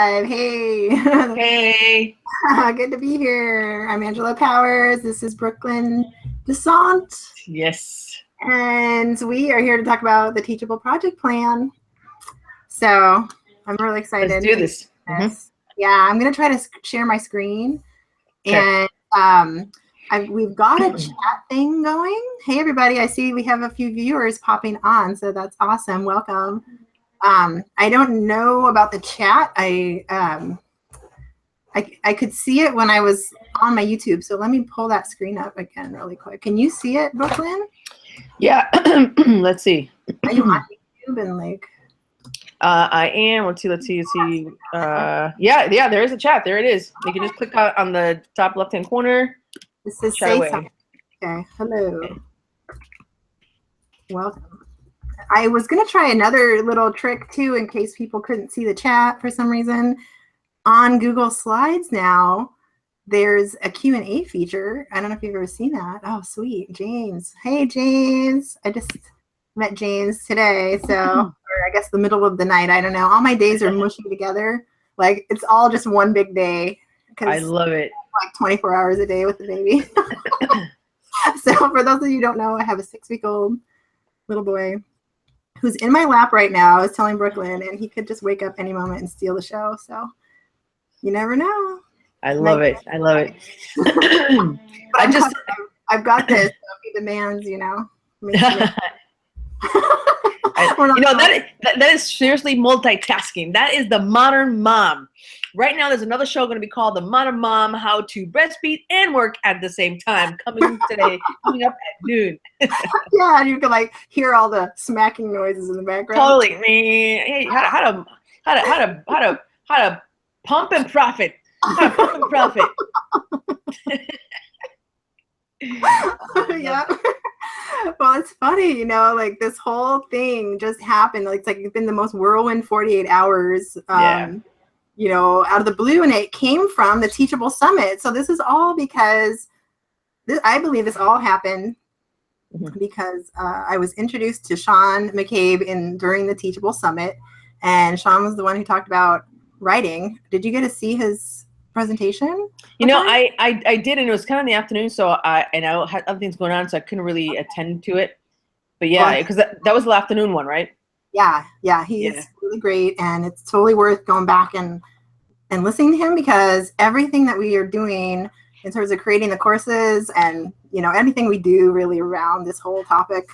Hey. Hey. Good to be here. I'm Angela Powers. This is Brooklyn Dicent. Yes. And we are here to talk about the Teachable project plan. So I'm really excited. Let's do this. Yeah, I'm going to try to share my screen. Okay. And we've got a chat thing going. Hey, everybody. I see we have a few viewers popping on, so that's awesome. Welcome. I don't know about the chat. I could see it when I was on my YouTube, so let me pull that screen up again really quick. Can you see it, Brooklyn? Yeah. Let's see. Are you on YouTube and like? I am. Let's see. Yeah, there is a chat. There it is. You can just click on the top left-hand corner. This is say something. Okay. Hello. Okay. Welcome. I was going to try another little trick too in case people couldn't see the chat for some reason. On Google Slides now, there's a Q&A feature. I don't know if you've ever seen that. Oh, sweet. James. Hey, James. I just met James today. So, or I guess the middle of the night. I don't know. All my days are mushing together. Like, it's all just one big day. I love it. Like 24 hours a day with the baby. So, for those of you who don't know, I have a 6-week-old little boy who's in my lap right now. I was telling Brooklyn, and he could just wake up any moment and steal the show. So you never know. I love it. I love it. I've got this. So if he demands, you know. That is seriously multitasking. That is the modern mom. Right now, there's another show going to be called The Modern Mom: How to Breastfeed and Work at the Same Time, coming up at noon. Yeah, and you can like hear all the smacking noises in the background. Totally, man. Hey, how to pump and profit. How to pump and profit. Yeah. Well, it's funny, you know, like this whole thing just happened. Like, it's been the most whirlwind 48 hours. You know, out of the blue, and it came from the Teachable Summit. So this is all because I believe this all happened because I was introduced to Sean McCabe during the Teachable Summit, and Sean was the one who talked about writing. Did you get to see his presentation? You know, I did, and it was kind of in the afternoon, so I had other things going on, so I couldn't really attend to it. But yeah, because that was the afternoon one, right? Yeah, he's really great, and it's totally worth going back and listening to him, because everything that we are doing in terms of creating the courses and, you know, anything we do really around this whole topic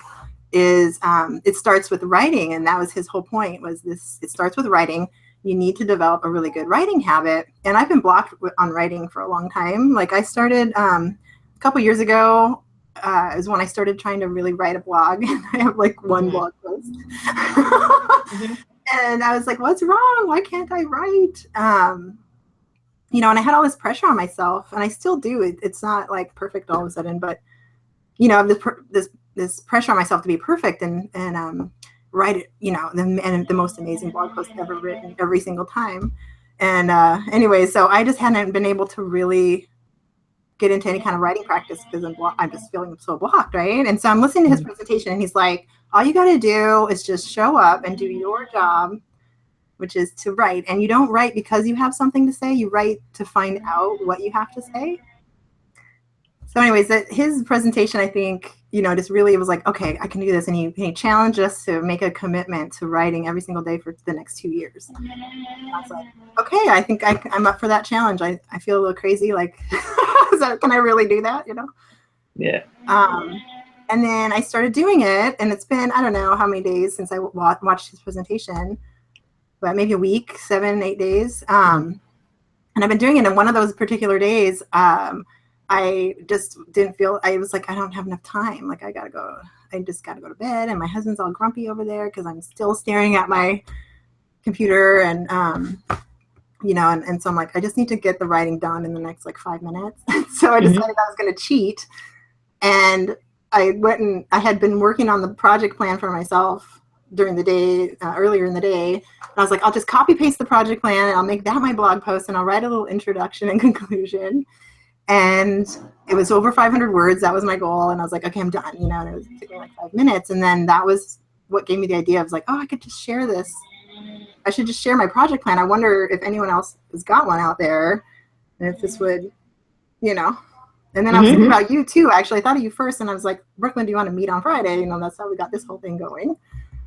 is it starts with writing, and that was his whole point. Was this? It starts with writing. You need to develop a really good writing habit, and I've been blocked on writing for a long time. Like I started a couple years ago. Is when I started trying to really write a blog. I have like one blog post. And I was like, what's wrong? Why can't I write? You know, and I had all this pressure on myself, and I still do. It's not like perfect all of a sudden, but you know, this pressure on myself to be perfect and write it, you know, the most amazing blog post ever written every single time. And anyway, so I just hadn't been able to really get into any kind of writing practice because I'm just feeling so blocked, right? And so I'm listening to his presentation, and he's like, all you got to do is just show up and do your job, which is to write. And you don't write because you have something to say. You write to find out what you have to say. So anyways, his presentation, I think, you know, just really was like, okay, I can do this. And he challenged us to make a commitment to writing every single day for the next 2 years. And I was like, okay, I think I'm up for that challenge. I feel a little crazy. Like, can I really do that? You know? Yeah. And then I started doing it, and it's been, I don't know how many days since I watched his presentation, but maybe a week, 7, 8 days. And I've been doing it. And one of those particular days, I just didn't feel, I was like, I don't have enough time. Like I just got to go to bed, and my husband's all grumpy over there because I'm still staring at my computer, and, you know, and so I'm like, I just need to get the writing done in the next like 5 minutes. So I decided I was going to cheat, and I went and I had been working on the project plan for myself during the day, earlier in the day. And I was like, I'll just copy paste the project plan, and I'll make that my blog post, and I'll write a little introduction and conclusion. And it was over 500 words. That was my goal. And I was like, okay, I'm done, you know, and it was taking like 5 minutes. And then that was what gave me the idea. I was like, oh, I could just share this I should just share my project plan. I wonder if anyone else has got one out there, and if this would, you know. And then I was thinking about you too. Actually, I thought of you first, and I was like, Brooklyn, do you want to meet on Friday? You know, that's how we got this whole thing going.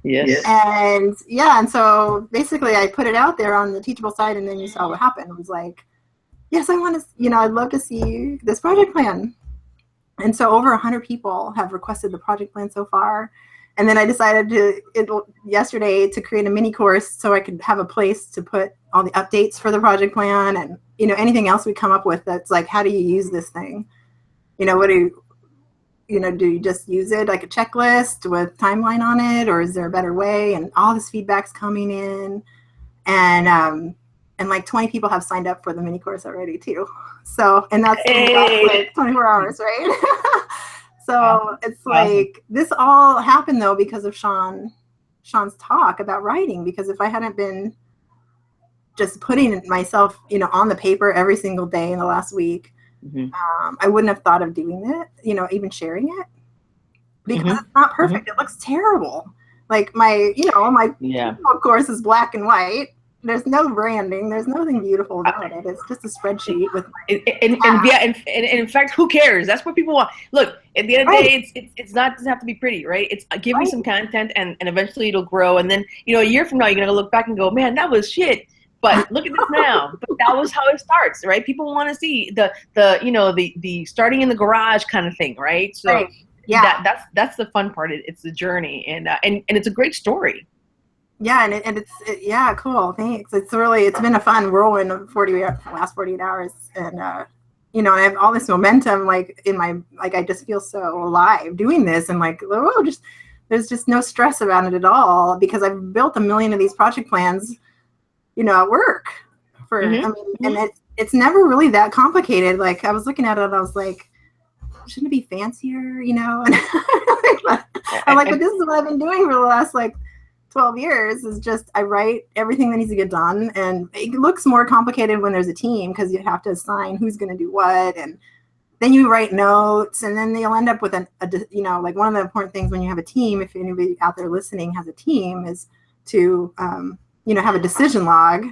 Yes. And yeah, and so basically I put it out there on the Teachable side, and then you saw what happened. It was like, yes, I want to, you know, I'd love to see this project plan. And so over 100 people have requested the project plan so far. And then I decided yesterday to create a mini course so I could have a place to put all the updates for the project plan and, you know, anything else we come up with that's like, how do you use this thing? You know, do you just use it like a checklist with timeline on it, or is there a better way? And all this feedback's coming in, and like 20 people have signed up for the mini course already too. So, and that's like 24 hours, right? So it's like this all happened though because of Sean's talk about writing. Because if I hadn't been just putting myself, you know, on the paper every single day in the last week, I wouldn't have thought of doing it, you know, even sharing it, because it's not perfect. It looks terrible. Like my course is black and white. There's no branding. There's nothing beautiful about it. It's just a spreadsheet with. And in fact, who cares? That's what people want. Look, at the end of the day, it's not doesn't have to be pretty, right? It's give me some content, and eventually it'll grow. And then, you know, a year from now, you're gonna look back and go, man, that was shit. But look at this now. But that was how it starts, right? People want to see the starting in the garage kind of thing, right? So that's the fun part. It's the journey, and it's a great story. Yeah, and it's cool. Thanks. It's been a fun whirlwind of last 48 hours, and you know, I have all this momentum, like in my, like I just feel so alive doing this, and like there's just no stress about it at all, because I've built 1 million of these project plans, you know, at work for. I mean, and it's never really that complicated. Like I was looking at it, and I was like, shouldn't it be fancier, you know? And I'm like, but this is what I've been doing for the last like 12 years, is just I write everything that needs to get done. And it looks more complicated when there's a team, because you have to assign who's going to do what, and then you write notes, and then you'll end up with you know, like one of the important things when you have a team, if anybody out there listening has a team, is to you know, have a decision log,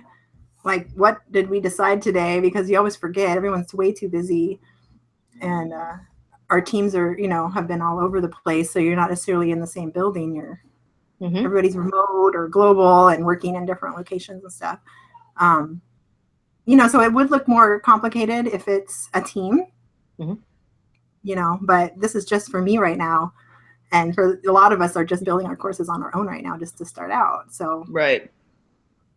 like what did we decide today, because you always forget. Everyone's way too busy, and our teams are, you know, have been all over the place, so you're not necessarily in the same building. You're everybody's remote or global and working in different locations and stuff. You know, so it would look more complicated if it's a team, you know, but this is just for me right now. And for a lot of us are just building our courses on our own right now, just to start out. So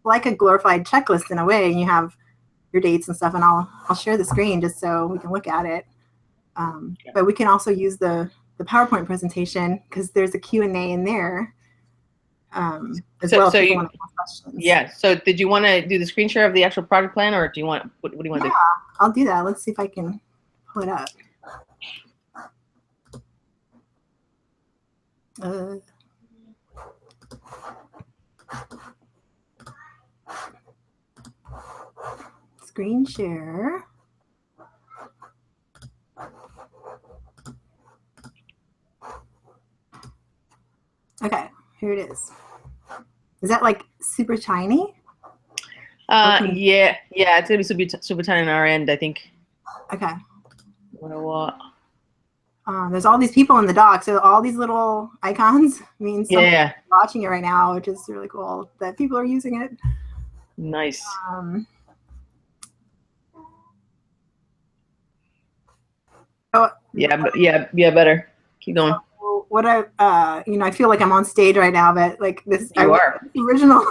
like a glorified checklist in a way, and you have your dates and stuff, and I'll share the screen just so we can look at it. But we can also use the PowerPoint presentation, because there's a Q&A in there. So did you want to do the screen share of the actual project plan, or do you want, what do you want to do? I'll do that. Let's see if I can pull it up. Screen share. Okay, here it is. Is that like super tiny? Yeah, it's gonna be super tiny on our end, I think. Okay. What? There's all these people in the dock, so all these little icons mean someone's watching it right now, which is really cool that people are using it. Nice. Better. Keep going. What you know, I feel like I'm on stage right now, but like this original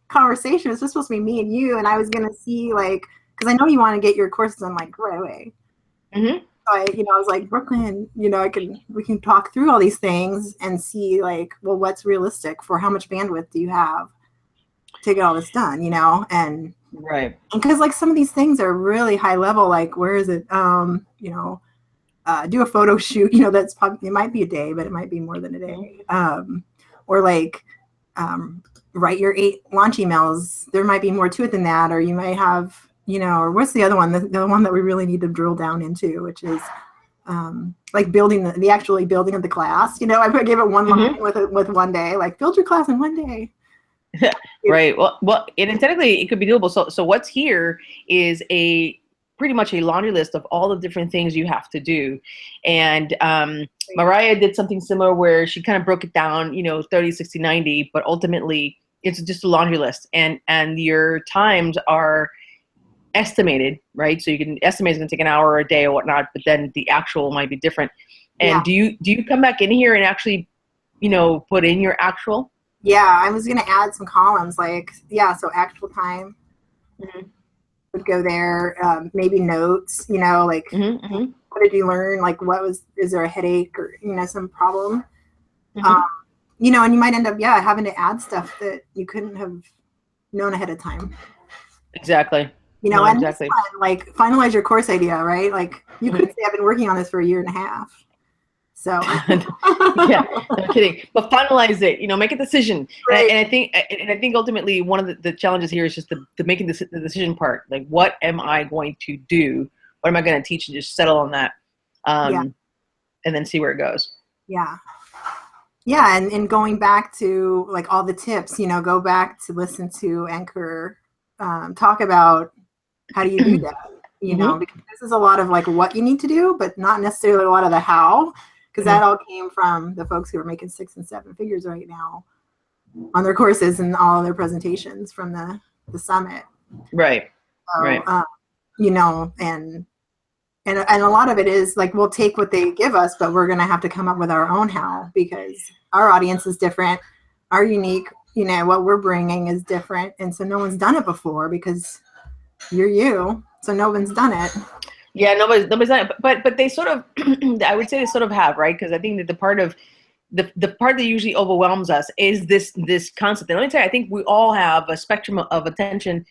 conversation was just supposed to be me and you, and I was gonna see, like, because I know you want to get your courses done like right away. So I was like, Brooklyn, you know, we can talk through all these things and see, like, well, what's realistic for how much bandwidth do you have to get all this done, you know? And because like some of these things are really high level, like where is it, you know, do a photo shoot, you know, that's probably, it might be a day, but it might be more than a day. Or like write your 8 launch emails. There might be more to it than that, or you might have, you know, or what's the other one? The one that we really need to drill down into, which is like building the actually building of the class. I gave it one line with one day, like build your class in one day. Right. Well, and technically it could be doable. So what's here is pretty much a laundry list of all the different things you have to do. And Mariah did something similar where she kind of broke it down, 30, 60, 90, but ultimately it's just a laundry list, and your times are estimated, right? So you can estimate it's going to take an hour or a day or whatnot, but then the actual might be different. And do you come back in here and actually, put in your actual? Yeah, I was going to add some columns so actual time would go there. Maybe notes, what did you learn? Like is there a headache or, some problem? And you might end up, having to add stuff that you couldn't have known ahead of time. Exactly. And exactly. Like finalize your course idea, right? Like you could say I've been working on this for a year and a half. So yeah, no kidding. But finalize it, make a decision. Right. And I think ultimately one of the challenges here is just the making the decision part. Like, what am I going to do? What am I going to teach? And just settle on that, and then see where it goes. Yeah. Yeah, and going back to like all the tips, go back to listen to Anchor talk about how do you do that, because this is a lot of like what you need to do, but not necessarily a lot of the how. Because that all came from the folks who are making 6 and 7 figures right now on their courses and all their presentations from the summit. Right. So, right. And a lot of it is like we'll take what they give us, but we're going to have to come up with our own how, because our audience is different, our unique, what we're bringing is different, and so no one's done it before because you're you, so no one's done it. Yeah, nobody's done it, but they sort of, I would say they sort of have, right? Because I think that the part that usually overwhelms us is this concept. And let me tell you, I think we all have a spectrum of attention,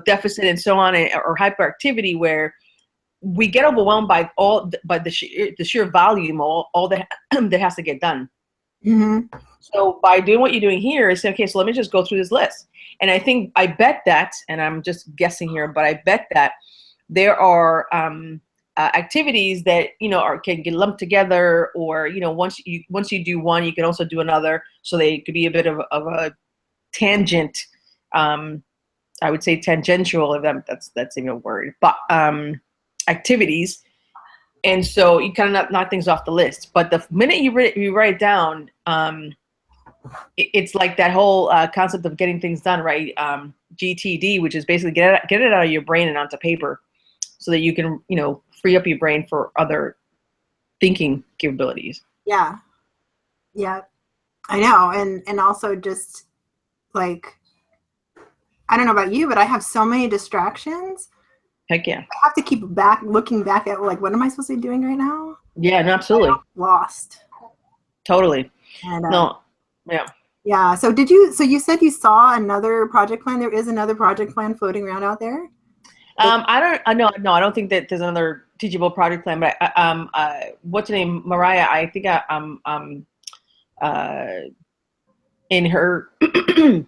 deficit and so on, or hyperactivity, where we get overwhelmed by the sheer volume, all that that has to get done. So by doing what you're doing here is saying, okay, so let me just go through this list. And I bet that, and I'm just guessing here, but I bet that there are activities that can get lumped together, or once you do one, you can also do another, so they could be a bit of a tangent. I would say tangential, if that's even a word, but activities. And so you kind of knock things off the list. But the minute you write it down, it's like that whole concept of getting things done, right? GTD, which is basically get it out of your brain and onto paper, so that you can, free up your brain for other thinking capabilities. Yeah. Yeah. I know. And also just like, I don't know about you, but I have so many distractions. Heck yeah. I have to keep looking back at like, what am I supposed to be doing right now? Yeah, no, absolutely. I'm lost. Totally. And, no. Yeah. Yeah. So you said you saw another project plan. There is another project plan floating around out there? I don't think that there's another Teachable project plan, but what's her name? Mariah, I think in her, what do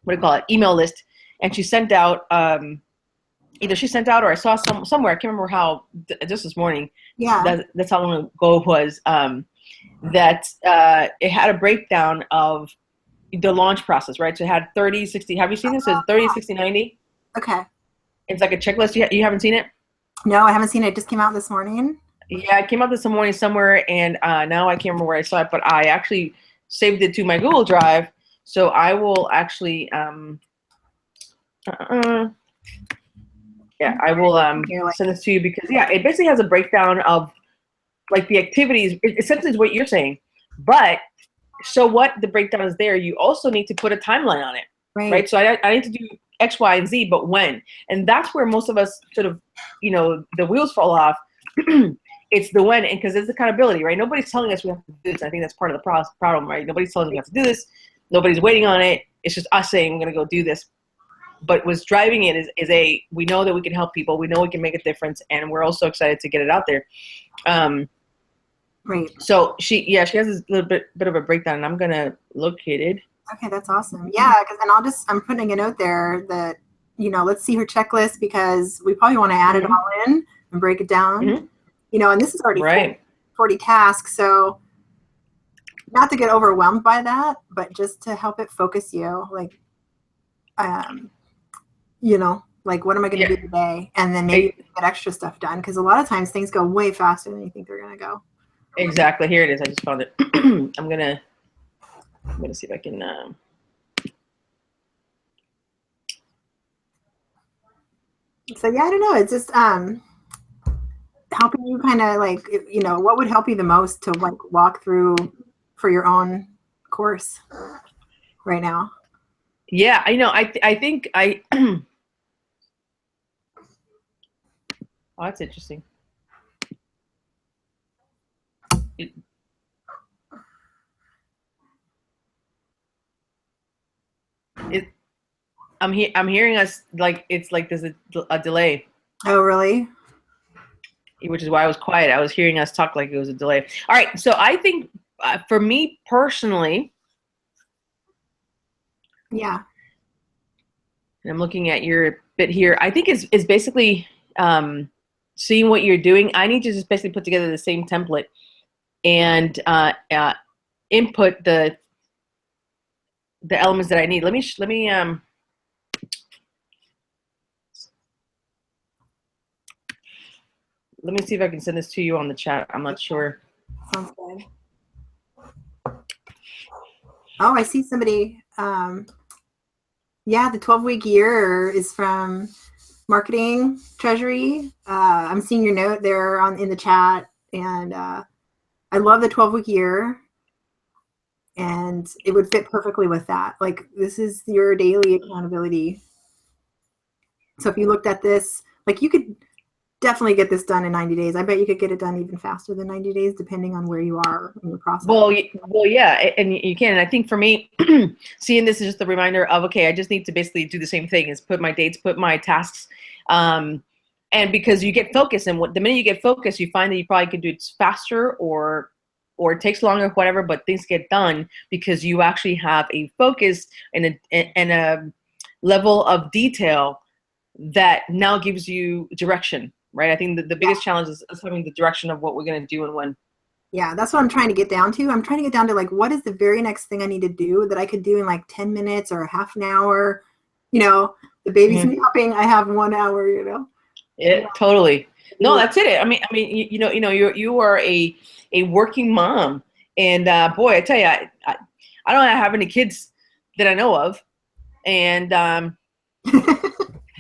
you call it? Email list. And she sent out, either she sent out or I saw somewhere, I can't remember how, just this morning. Yeah. That's how long ago it was, that it had a breakdown of the launch process, right? So it had 30, 60, have you seen this? It's 30, 60, 90. Okay. It's like a checklist. You haven't seen it? No, I haven't seen it. It just came out this morning. Yeah, it came out this morning somewhere, and now I can't remember where I saw it, but I actually saved it to my Google Drive. So I will actually, I will send this to you, because it basically has a breakdown of like the activities. It essentially is what you're saying, but so what the breakdown is there. You also need to put a timeline on it, right? So I need to do X, Y, and Z, but when? And that's where most of us sort of, the wheels fall off. It's the when, and because it's accountability, right? Nobody's telling us we have to do this. I think that's part of the problem, right? Nobody's telling us we have to do this. Nobody's waiting on it. It's just us saying we're going to go do this. But what's driving it is we know that we can help people. We know we can make a difference, and we're also excited to get it out there. Right. So she has this little bit of a breakdown, and I'm going to locate it. Okay, that's awesome. Yeah, I'm putting a note there that, let's see her checklist, because we probably want to add it all in and break it down. and this is already right. 40 tasks. So not to get overwhelmed by that, but just to help it focus you, like, like, what am I going to do today? And then maybe get extra stuff done. Because a lot of times things go way faster than you think they're going to go. Exactly. Here it is. I just found it. I'm gonna see if I can. So yeah, I don't know. It's just helping you kind of like, what would help you the most to like walk through for your own course right now? Yeah, I know. I think I. Oh, that's interesting. I'm hearing us like it's like there's a delay. Oh, really? Which is why I was quiet. I was hearing us talk like it was a delay. All right, so I think for me personally, yeah, and I'm looking at your bit here. I think it's basically seeing what you're doing. I need to just basically put together the same template and input the elements that I need. Let me see if I can send this to you on the chat. I'm not sure. Sounds good. Oh, I see somebody. Yeah, the 12-week year is from Marketing Treasury. I'm seeing your note there in the chat, and I love the 12-week year, and it would fit perfectly with that. Like, this is your daily accountability. So if you looked at this, like, you could definitely get this done in 90 days. I bet you could get it done even faster than 90 days, depending on where you are in the process. Well, yeah, and you can. And I think for me, seeing this is just a reminder of, okay, I just need to basically do the same thing: is put my dates, put my tasks, and because you get focused, and the minute you get focused, you find that you probably could do it faster, or it takes longer, whatever. But things get done because you actually have a focus and a level of detail that now gives you direction. Right. I think the biggest challenge is having the direction of what we're going to do and when. Yeah, that's what I'm trying to get down to. I'm trying to get down to like, what is the very next thing I need to do that I could do in like 10 minutes or a half an hour? The baby's napping. I have 1 hour, Yeah, totally. No, that's it. I mean, you are a working mom, and boy, I tell you, I don't have any kids that I know of, and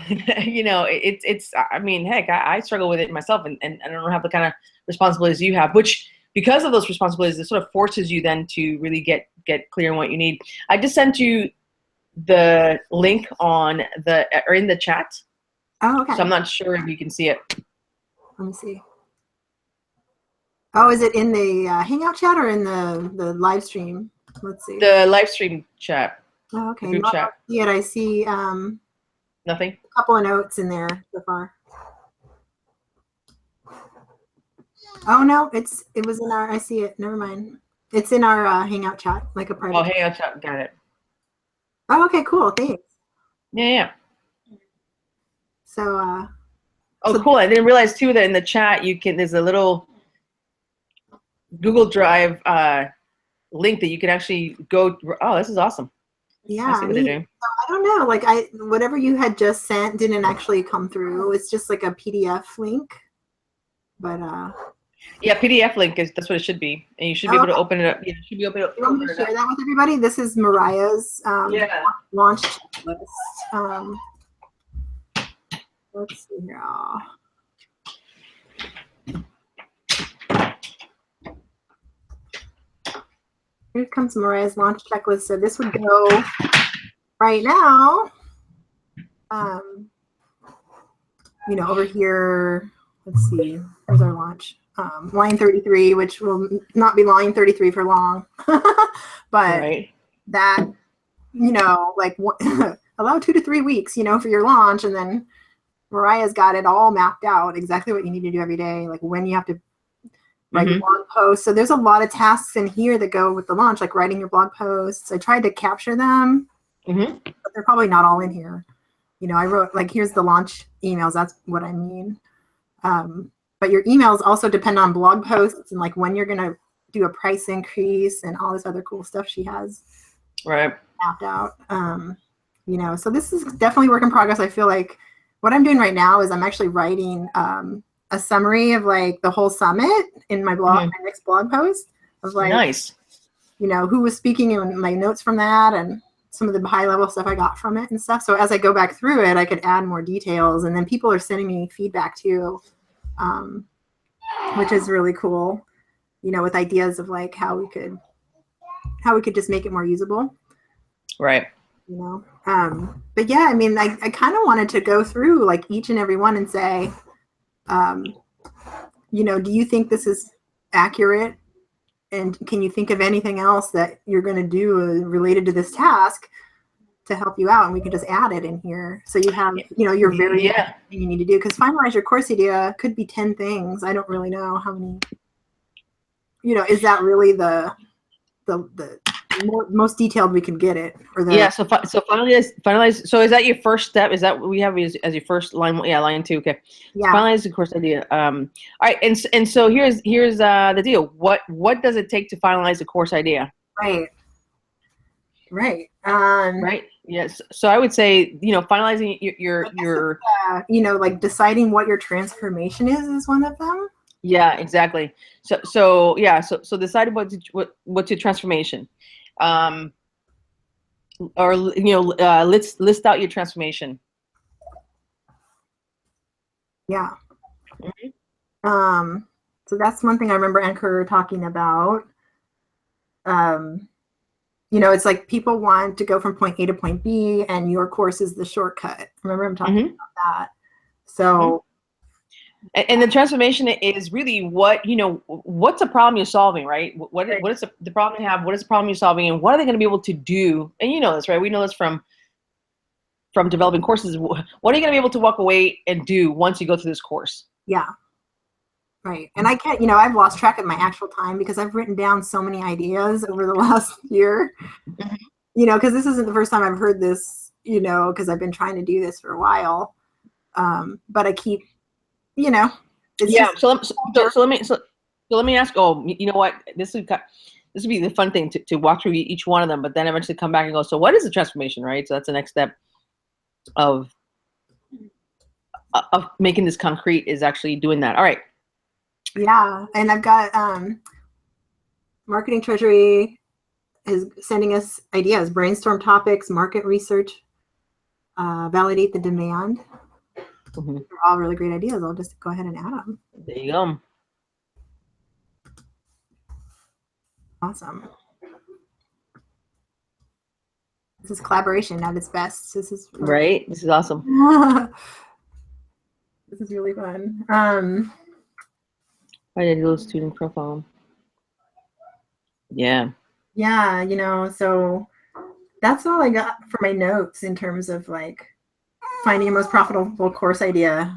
it's I mean, heck, I struggle with it myself, and I don't have the kind of responsibilities you have, which because of those responsibilities, it sort of forces you then to really get clear on what you need. I just sent you the link in the chat. Oh, okay. So I'm not sure if you can see it. Let me see. Oh, is it in the Hangout chat or in the live stream? Let's see. The live stream chat. Oh, okay. Group chat. Yet I see Nothing. A couple of notes in there so far. Oh no, it was in our. I see it. Never mind. It's in our Hangout chat, like a private. Oh, Hangout chat. Got it. Oh, okay, cool. Thanks. Yeah. So. Cool. I didn't realize too that in the chat there's a little Google Drive link that you can actually go. Oh, this is awesome. Yeah, I see what they're doing. I don't know. Like whatever you had just sent didn't actually come through. It's just like a PDF link. But yeah, PDF link that's what it should be, and you should be able to open it up. You should be able to. You want me to share that with everybody? This is Mariah's launch checklist. Let's see here. Here comes Mariah's launch checklist. So this would go right now. Over here. Let's see. Where's our launch? Line 33, which will not be line 33 for long. But that, like allow 2 to 3 weeks, for your launch. And then Mariah's got it all mapped out, exactly what you need to do every day, like when you have to write your blog posts. So there's a lot of tasks in here that go with the launch, like writing your blog posts. I tried to capture them, but they're probably not all in here. I wrote, like, here's the launch emails. That's what I mean. but your emails also depend on blog posts and like when you're going to do a price increase and all this other cool stuff she has mapped out. You know, so this is definitely work in progress. I feel like what I'm doing right now is I'm actually writing a summary of like the whole summit in my blog, my next blog post of like, nice, you know, who was speaking and my notes from that and some of the high level stuff I got from it and stuff. So as I go back through it, I could add more details, and then people are sending me feedback too, which is really cool, you know, with ideas of like how we could just make it more usable. Right. You know, but yeah, I mean, I kind of wanted to go through like each and every one and say, you know, do you think this is accurate? And can you think of anything else that you're going to do related to this task to help you out? And we can just add it in here. So you have, you know, your very thing you need to do, because finalize your course idea could be 10 things. I don't really know how many, you know, is that really the most detailed we could get it? Or the, so finalize. So is that your first step? Is that what we have as your first line? Yeah, line 2. Okay. Yeah. Finalize the course idea. All right. And so here's the deal. What does it take to finalize the course idea? Right. Right. Yes. So I would say, you know, finalizing your you know, like deciding what your transformation is one of them. Yeah, exactly. So decide what's your transformation. Or, you know, let's list out your transformation. Yeah. So that's one thing I remember Anchor talking about. You know, it's like people want to go from point A to point B, and your course is the shortcut. Remember I'm talking about that. So and the transformation is really what, you know, what's the problem you're solving, right? What is the problem you have? What is the problem you're solving? And what are they going to be able to do? And you know this, right? We know this from developing courses. What are you going to be able to walk away and do once you go through this course? Yeah. Right. And I can't, you know, I've lost track of my actual time because I've written down so many ideas over the last year, you know, because this isn't the first time I've heard this, you know, because I've been trying to do this for a while. But I keep, you know, it's just, so let me ask. Oh, you know what? This would be the fun thing to walk through each one of them, but then eventually come back and go, so what is the transformation, right? So that's the next step of making this concrete, is actually doing that. All right. Yeah, and I've got Marketing Treasury is sending us ideas, brainstorm topics, market research, validate the demand. They're all really great ideas. I'll just go ahead and add them. There you go. Awesome. This is collaboration at its best. This is right. This is awesome. This is really fun. Ideal student profile. Yeah. Yeah, you know, so that's all I got for my notes in terms of like finding a most profitable course idea.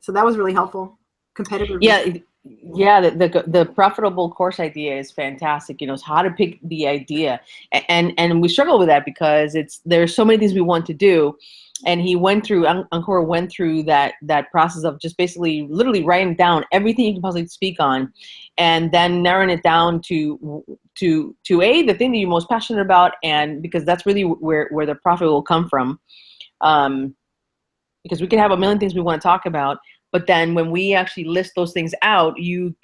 So that was really helpful. Competitive. Yeah. Yeah, the profitable course idea is fantastic. You know, it's how to pick the idea, and we struggle with that because there's so many things we want to do, and Encore went through that process of just basically literally writing down everything you can possibly speak on, and then narrowing it down to the thing that you're most passionate about, and because that's really where the profit will come from, because we can have a million things we want to talk about. But then when we actually list those things out, you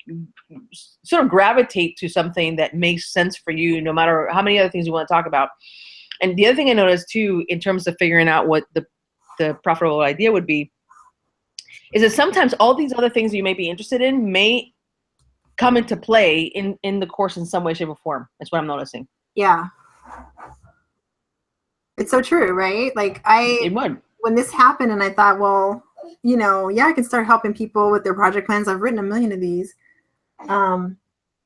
sort of gravitate to something that makes sense for you, no matter how many other things you want to talk about. And the other thing I noticed too, in terms of figuring out what the profitable idea would be, is that sometimes all these other things you may be interested in may come into play in the course in some way, shape, or form. That's what I'm noticing. Yeah. It's so true, right? Like it would. When this happened and I thought, well, you know, yeah, I can start helping people with their project plans. I've written a million of these. But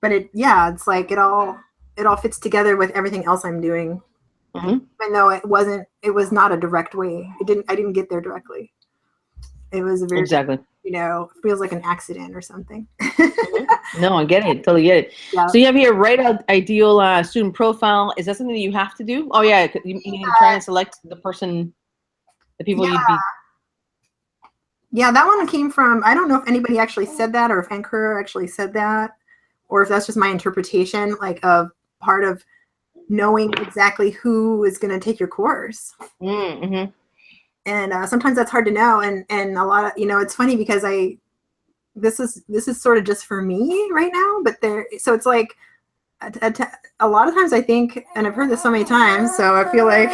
it's like it all fits together with everything else I'm doing. Even though it was not a direct way. I didn't get there directly. It was a very, you know, feels like an accident or something. No, I get it. Totally get it. Yeah. So you have here, write out ideal student profile. Is that something that you have to do? Oh yeah. You need to try and select the people you'd be. Yeah, that one came from, I don't know if anybody actually said that or if Anchor actually said that, or if that's just my interpretation, like of part of knowing exactly who is going to take your course. Mm-hmm. And sometimes that's hard to know. And a lot of, it's funny because this is sort of just for me right now, but so it's like a lot of times I think, and I've heard this so many times, so I feel like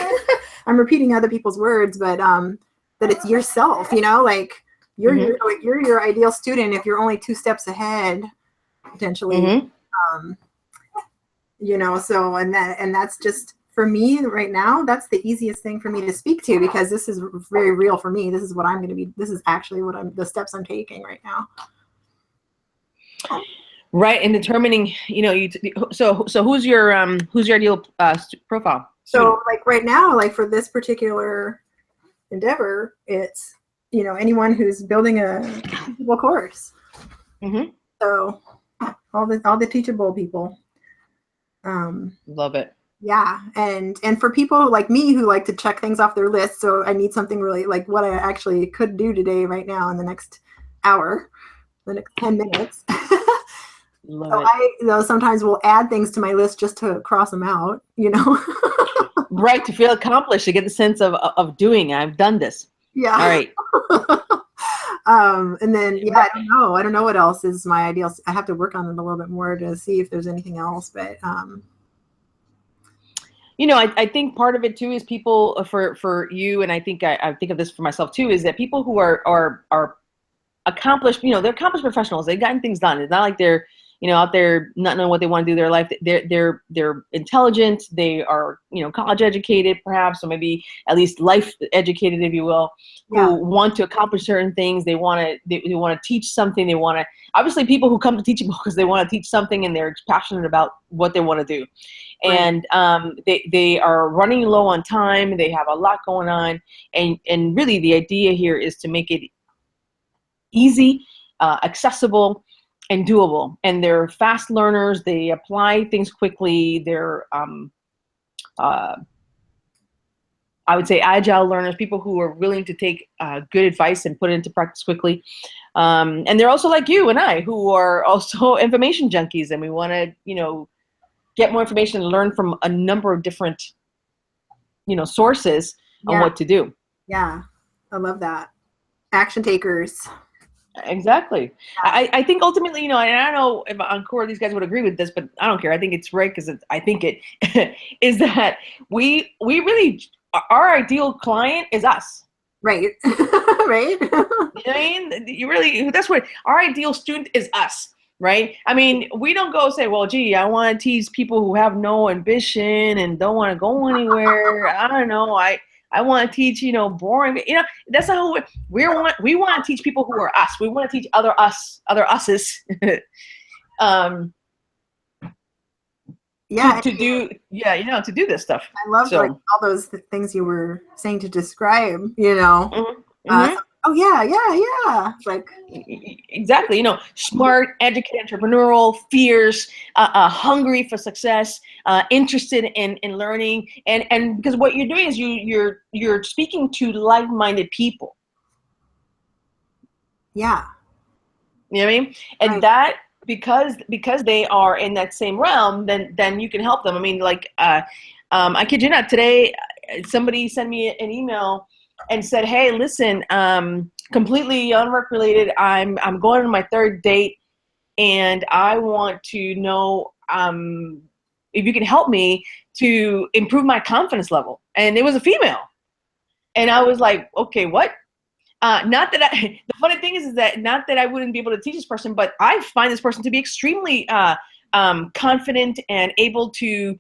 I'm repeating other people's words, but that it's yourself, like you're your ideal student if you're only 2 steps ahead potentially. Mm-hmm. So and that's just for me right now, that's the easiest thing for me to speak to, because this is very real for me. This is what I'm going to be, this is actually the steps I'm taking right now. Right, and determining, so who's your ideal profile? So like right now, like for this particular endeavor, it's anyone who's building a teachable course. Mm-hmm. So all the teachable people. Love it. Yeah, and for people like me who like to check things off their list, so I need something really like what I actually could do today, right now, in the next hour, the next 10 minutes. Love So it. I sometimes will add things to my list just to cross them out, Right, to feel accomplished, to get the sense of doing. I've done this. Yeah. All right. And then I don't know what else is my ideal. I have to work on it a little bit more to see if there's anything else, but I think part of it too is people, for you, and I think I think of this for myself too, is that people who are accomplished, they're accomplished professionals. They've gotten things done. It's not like they're, out there not knowing what they want to do in their life. They're intelligent. They are, college educated perhaps, or maybe at least life educated, if you will, who want to accomplish certain things. They want to teach something. They want to, obviously people who come to Teachable because they want to teach something and they're passionate about what they want to do. Right. And they are running low on time. They have a lot going on. And really the idea here is to make it easy, accessible, and doable. And they're fast learners. They apply things quickly. They're, I would say, agile learners, people who are willing to take good advice and put it into practice quickly. And they're also like you and I, who are also information junkies, and we want to, get more information and learn from a number of different, sources on what to do. Yeah, I love that. Action takers. Exactly. I think ultimately, and I don't know if Encore these guys would agree with this, but I don't care. I think it's right because I think it is that we really, our ideal client is us. Right. Right. You know what I mean? You really, that's what our ideal student is us. Right. I mean, we don't go say, well, gee, I want to teach people who have no ambition and don't want to go anywhere. I don't know. I want to teach, boring. That's not who we want to teach people who are us. We want to teach other us's. To do this stuff. I love like all those things you were saying to describe, Mm-hmm. Oh yeah. Like exactly, smart, educated, entrepreneurial, fierce, hungry for success, interested in learning, and because what you're doing is you're speaking to like-minded people. Yeah. You know what I mean? And right. That because they are in that same realm, then you can help them. I mean, like I kid you not, today somebody sent me an email and said, hey, listen, completely unwork related. I'm going on my 3rd date and I want to know if you can help me to improve my confidence level. And it was a female. And I was like, okay, what? Not that the funny thing is that not that I wouldn't be able to teach this person, but I find this person to be extremely confident and able to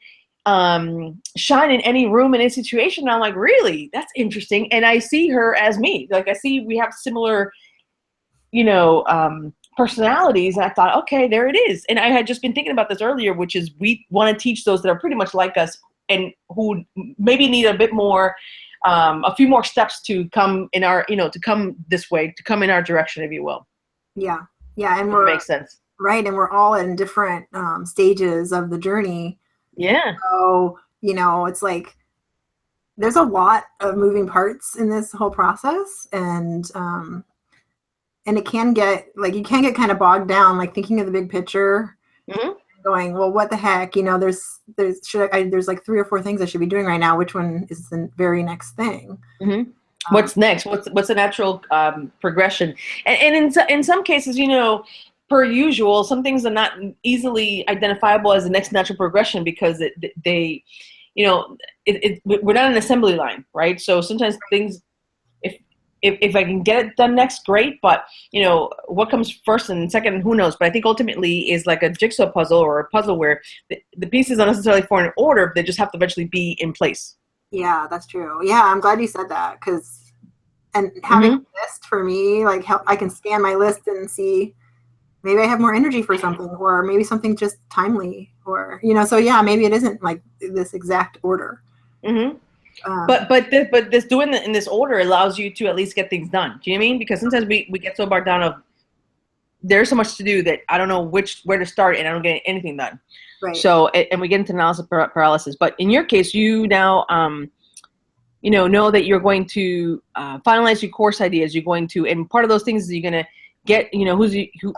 shine in any room, in any situation. And I'm like, really? That's interesting. And I see her as me. Like I see we have similar, personalities. And I thought, okay, there it is. And I had just been thinking about this earlier, which is we want to teach those that are pretty much like us and who maybe need a bit more, a few more steps to come in our, to come this way, to come in our direction, if you will. Yeah. Yeah. And it makes sense. Right. And we're all in different stages of the journey. Yeah. So, it's like there's a lot of moving parts in this whole process. And and it can get like, you can get kind of bogged down, like thinking of the big picture, going, well, what the heck, there's like 3 or 4 things I should be doing right now. Which one is the very next thing? What's next? What's the natural progression? And in some cases, per usual, some things are not easily identifiable as the next natural progression because we're not an assembly line, right? So sometimes things, if I can get it done next, great. But what comes first and second, who knows? But I think ultimately is like a jigsaw puzzle or a puzzle where the pieces don't necessarily fall in order; they just have to eventually be in place. Yeah, that's true. Yeah, I'm glad you said that, and having a list for me, like I can scan my list and see maybe I have more energy for something, or maybe something just timely, or So yeah, maybe it isn't like this exact order. But this doing it in this order allows you to at least get things done. Do you know what I mean? Because sometimes we get so bogged down of there's so much to do that I don't know where to start and I don't get anything done. Right. So and we get into analysis paralysis. But in your case, you now know that you're going to finalize your course ideas. You're going to, and part of those things is you're going to get,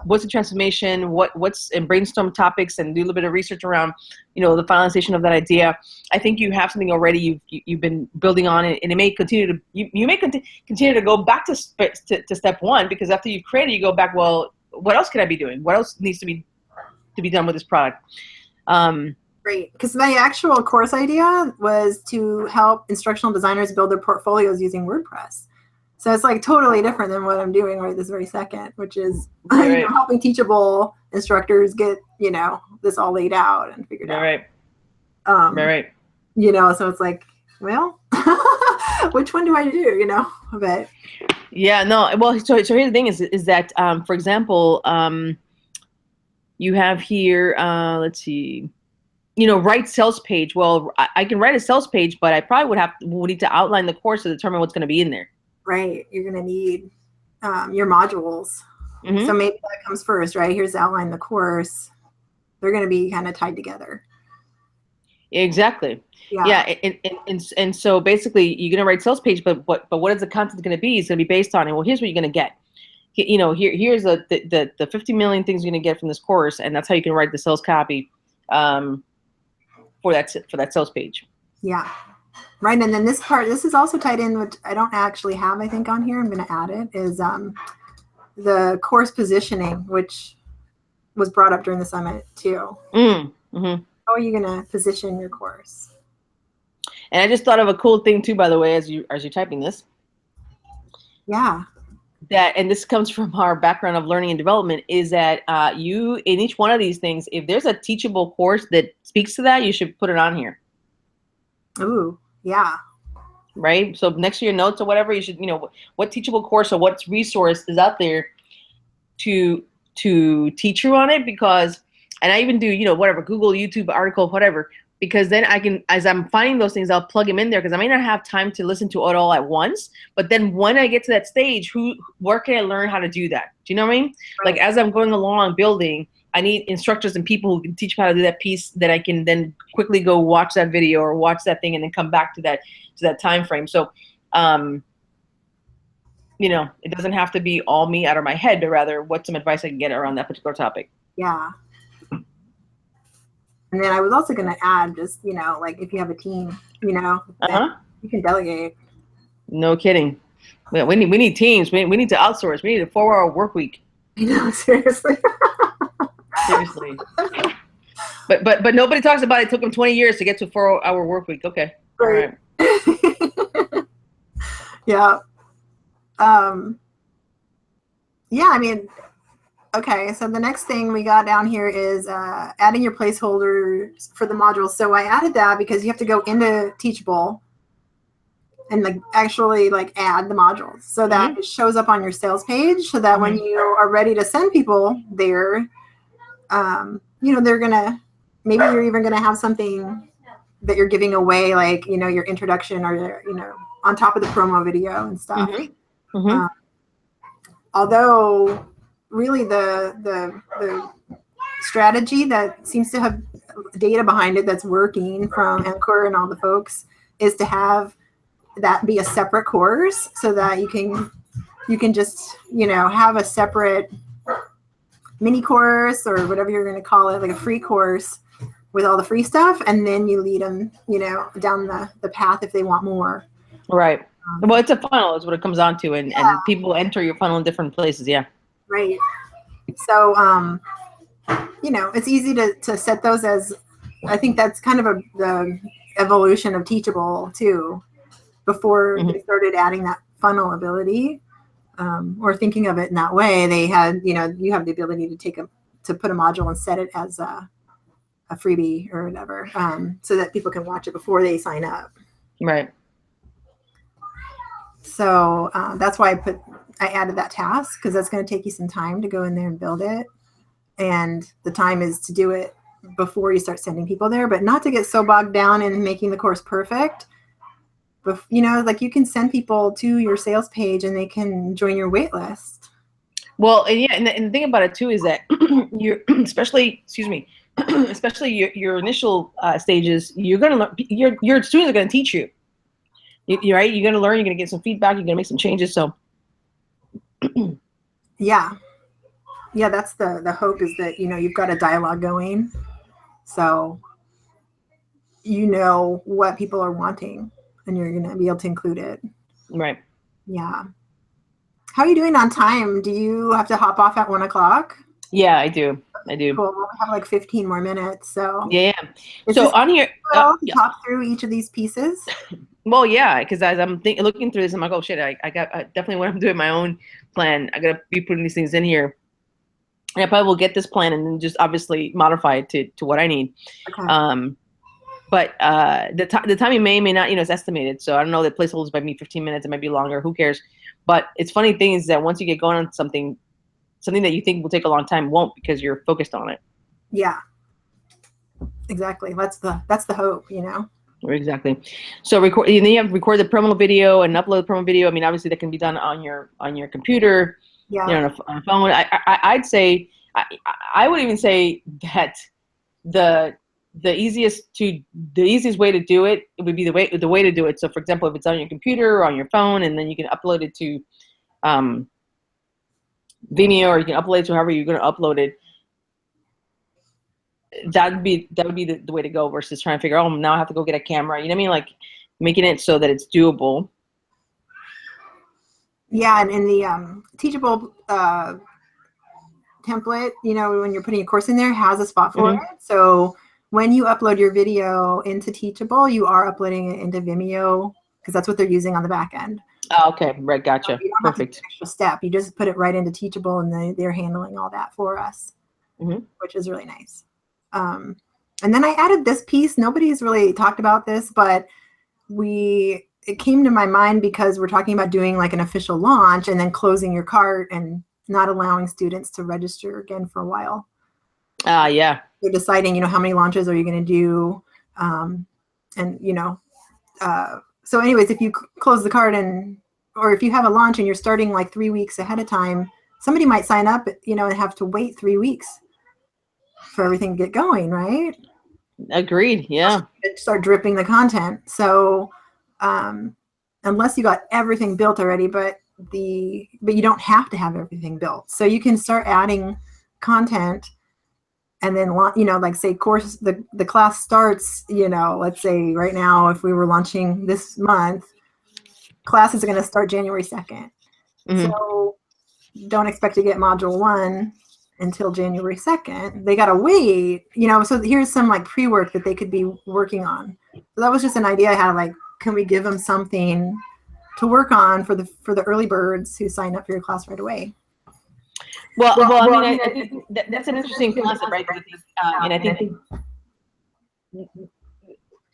what's the transformation, what's, and brainstorm topics and do a little bit of research around, the finalization of that idea. I think you have something already you've been building on it, and it may continue to, you may continue to go back to step one, because after you've created, you go back, well, what else can I be doing? What else needs to be done with this product? Great, because my actual course idea was to help instructional designers build their portfolios using WordPress. So it's like totally different than what I'm doing right this very second, which is helping Teachable instructors get, this all laid out and figured out. Right. So it's like, well, which one do I do, But yeah, no. Well, so here's the thing is that, for example, you have here, let's see, write sales page. Well, I can write a sales page, but I probably would need to outline the course to determine what's going to be in there. Right. You're going to need your modules. So maybe that comes first, right? Here's the outline of the course. They're going to be kind of tied together. Exactly. Yeah. And so basically you're going to write sales page, but what is the content going to be? It's going to be based on it. Well, here's what you're going to get. Here's the 50 million things you're going to get from this course. And that's how you can write the sales copy for that sales page. Yeah. Right, and then this is also tied in, which I don't actually have, I think, on here. I'm going to add it, is the course positioning, which was brought up during the summit, too. How are you going to position your course? And I just thought of a cool thing, too, by the way, as you're typing this. Yeah. And this comes from our background of learning and development, is that you, in each one of these things, if there's a teachable course that speaks to that, you should put it on here. Ooh. Yeah. Right. So next to your notes or whatever, you should, what teachable course or what resource is out there to teach you on it, because, and I even do, whatever, Google, YouTube, article, whatever, because then I can, as I'm finding those things, I'll plug them in there, because I may not have time to listen to it all at once. But then when I get to that stage, where can I learn how to do that? Do you know what I mean? Right. Like as I'm going along building, I need instructors and people who can teach me how to do that piece, that I can then quickly go watch that video or watch that thing and then come back to that time frame. So, it doesn't have to be all me out of my head, but rather what's some advice I can get around that particular topic. Yeah. And then I was also going to add just, like if you have a team, you can delegate. No kidding. We need teams. We need to outsource. We need a 4-hour work week. Seriously. Seriously. But nobody talks about it took them 20 years to get to a 4-hour work week. Okay. Right. All right. Yeah. Yeah, I mean, okay, so the next thing we got down here is adding your placeholders for the modules. So I added that because you have to go into Teachable and actually add the modules so that it shows up on your sales page, so that when you are ready to send people there, they're gonna, maybe you're even gonna have something that you're giving away, like your introduction, or on top of the promo video and stuff. Although really the strategy that seems to have data behind it that's working from Anchor and all the folks is to have that be a separate course, so that you can you can just, have a separate mini course or whatever you're going to call it, like a free course with all the free stuff. And then you lead them, down the path if they want more. Right. Well, it's a funnel is what it comes on to. And people enter your funnel in different places. Yeah. Right. So, it's easy to set those as, I think that's kind of the evolution of Teachable too. Before they started adding that funnel ability, or thinking of it in that way, they had, you have the ability to put a module and set it as a freebie or whatever, so that people can watch it before they sign up. Right. So that's why I added that task, because that's going to take you some time to go in there and build it. And the time is to do it before you start sending people there, but not to get so bogged down in making the course perfect. But, like you can send people to your sales page and they can join your wait list. Well, and the thing about it too is that you're especially your initial stages, you're going to learn, your students are going to teach you. You're right. You're going to learn, you're going to get some feedback, you're going to make some changes. So yeah, that's the hope, is that, you've got a dialogue going. So, what people are wanting, and you're going to be able to include it. Right. Yeah. How are you doing on time? Do you have to hop off at 1:00? Yeah, I do. Cool. We have like 15 more minutes. So yeah. So on here, talk through each of these pieces. Well, yeah, because as I'm looking through this, I'm like, oh shit, I got definitely when I'm doing my own plan, I gotta be putting these things in here. And I probably will get this plan and then just obviously modify it to what I need. Okay. But the timing may not, it's estimated. So I don't know, the placeholders might be 15 minutes, it might be longer, who cares? But it's funny thing is that once you get going on something that you think will take a long time won't, because you're focused on it. Yeah. Exactly. That's the hope, Exactly. So and then you have to record the promo video and upload the promo video. I mean, obviously that can be done on your computer, on a phone. I'd say, I would even say that the easiest way to do it would be the way to do it. So for example, if it's on your computer or on your phone, and then you can upload it to Vimeo, or you can upload it to however you're going to upload it. That would be the way to go, versus trying to figure, oh, now I have to go get a camera. You know what I mean? Like making it so that it's doable. Yeah, and in the Teachable template, when you're putting a course in there, has a spot for it. So when you upload your video into Teachable, you are uploading it into Vimeo, because that's what they're using on the back end. Oh, okay, right, gotcha. So you don't Perfect. Have to do an extra step. You just put it right into Teachable, and they're handling all that for us, which is really nice. And then I added this piece. Nobody's really talked about this, but it came to my mind because we're talking about doing like an official launch and then closing your cart and not allowing students to register again for a while. Yeah. You're deciding, how many launches are you going to do? So anyways, if you close the cart or if you have a launch and you're starting like 3 weeks ahead of time, somebody might sign up, and have to wait 3 weeks for everything to get going, right? Agreed. Yeah. Start dripping the content. So unless you got everything built already, but you don't have to have everything built. So you can start adding content, and then like say course the class starts, let's say right now, if we were launching this month, classes are going to start January 2nd. So don't expect to get module 1 until January 2nd. They got to wait, so here's some like pre-work that they could be working on. So that was just an idea I had, like, can we give them something to work on for the early birds who sign up for your class right away? Well, I think that's an interesting concept, right? And I think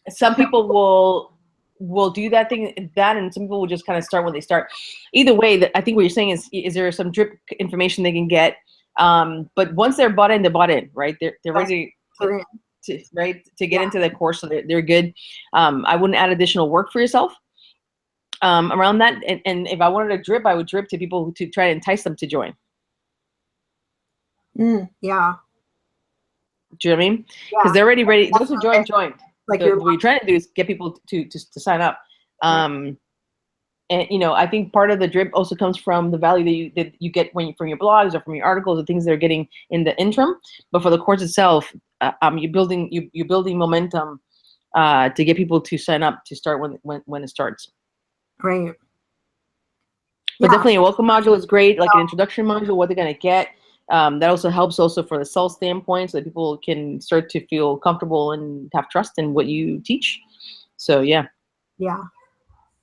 some people will do that, and some people will just kind of start when they start. Either way, I think what you're saying is there some drip information they can get. But once they're bought in, right? They're ready to get into the course, so they're good. I wouldn't add additional work for yourself around that. And if I wanted to drip, I would drip to people to try to entice them to join. Yeah. Do you know what I mean? Because they're already ready. Those who joined. Like what you're trying to do is get people to sign up. And I think part of the drip also comes from the value that you get from your blogs or from your articles, the things they're getting in the interim. But for the course itself, you're building momentum to get people to sign up to start when it starts. Right. But definitely a welcome module is great, like an introduction module, what they're going to get. That also helps also for the sales standpoint, so that people can start to feel comfortable and have trust in what you teach. So, yeah. Yeah.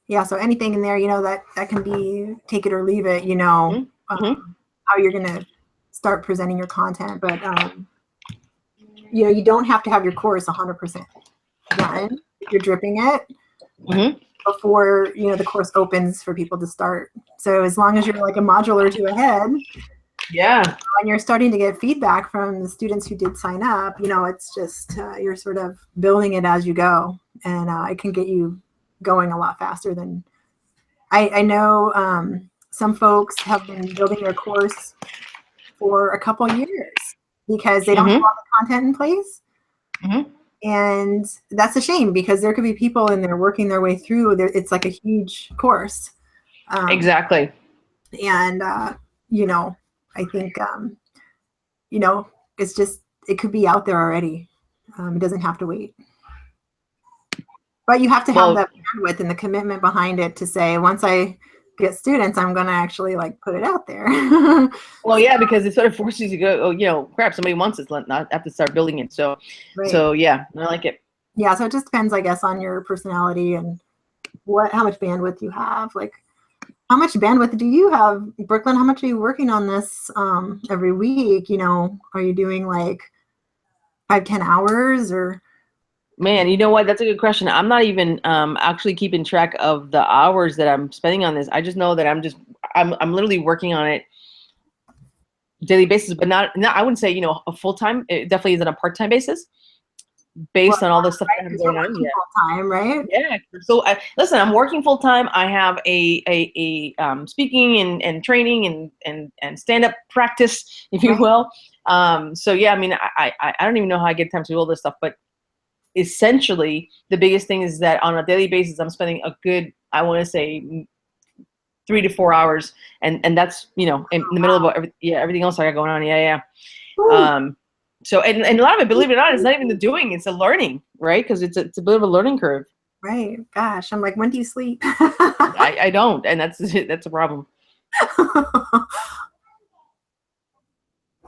Yeah. So anything in there, that can be take it or leave it, how you're going to start presenting your content. But, you don't have to have your course 100% done if you're dripping it before, the course opens for people to start. So as long as you're like a module or two ahead, and you're starting to get feedback from the students who did sign up, it's just you're sort of building it as you go, and it can get you going a lot faster than I know. Some folks have been building their course for a couple years because they don't have all the content in place. And that's a shame, because there could be people in there working their way through. It's like a huge course. Exactly. And, I think, it's just, it could be out there already. It doesn't have to wait. But you have to have that bandwidth and the commitment behind it to say, once I get students, I'm going to actually put it out there. Well, yeah, because it sort of forces you to go, crap, somebody wants this, not have to start building it. So, So yeah, I like it. Yeah. So it just depends, I guess, on your personality and how much bandwidth you have. Like, how much bandwidth do you have, Brooklyn? How much are you working on this every week? Are you doing 5-10 hours or? Man, you know what? That's a good question. I'm not even actually keeping track of the hours that I'm spending on this. I just know that I'm literally working on it daily basis, but not I wouldn't say, a full-time. It definitely isn't a part-time basis based on all the stuff that I have going on. Full-time, right? Yeah. So listen, I'm working full-time. I have a speaking and training and stand-up practice, if you will. So yeah, I mean, I don't even know how I get time to do all this stuff, but essentially the biggest thing is that on a daily basis, I'm spending a good, I want to say 3 to 4 hours. And that's, in the middle of everything else I got going on. Yeah. So, and a lot of it, believe it or not, it's not even the doing, it's the learning, right? Because it's a bit of a learning curve. Right. Gosh, I'm like, when do you sleep? I don't. And that's a problem.